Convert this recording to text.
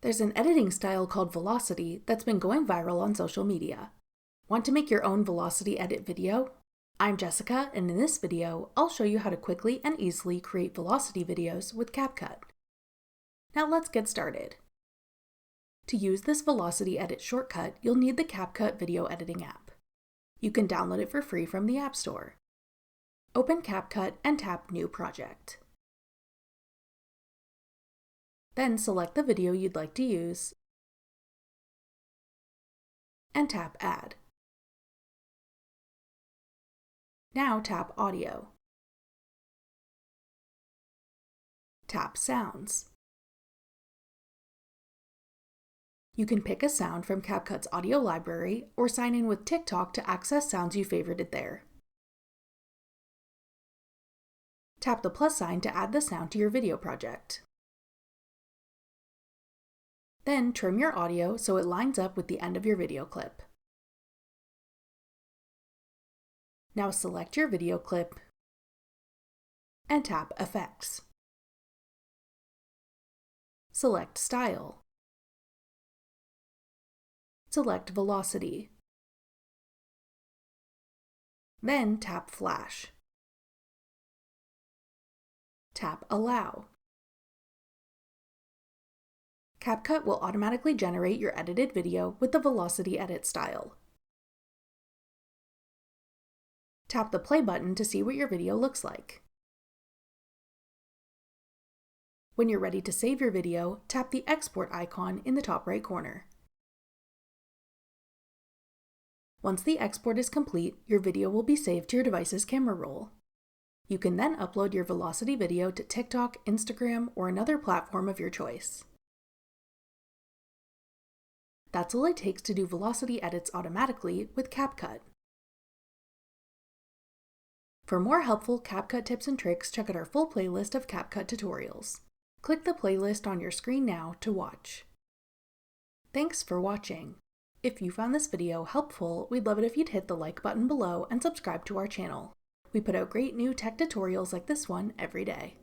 There's an editing style called Velocity that's been going viral on social media. Want to make your own Velocity edit video? I'm Jessica, and in this video, I'll show you how to quickly and easily create Velocity videos with CapCut. Now let's get started. To use this Velocity edit shortcut, you'll need the CapCut video editing app. You can download it for free from the App Store. Open CapCut and tap New Project. Then select the video you'd like to use and tap Add. Now tap Audio. Tap Sounds. You can pick a sound from CapCut's audio library or sign in with TikTok to access sounds you favorited there. Tap the plus sign to add the sound to your video project. Then trim your audio so it lines up with the end of your video clip. Now select your video clip and tap Effects. Select Style. Select Velocity. Then tap Flash. Tap Allow. CapCut will automatically generate your edited video with the Velocity edit style. Tap the play button to see what your video looks like. When you're ready to save your video, tap the export icon in the top right corner. Once the export is complete, your video will be saved to your device's camera roll. You can then upload your Velocity video to TikTok, Instagram, or another platform of your choice. That's all it takes to do Velocity edits automatically with CapCut. For more helpful CapCut tips and tricks, check out our full playlist of CapCut tutorials. Click the playlist on your screen now to watch. Thanks for watching. If you found this video helpful, we'd love it if you'd hit the like button below and subscribe to our channel. We put out great new tech tutorials like this one every day.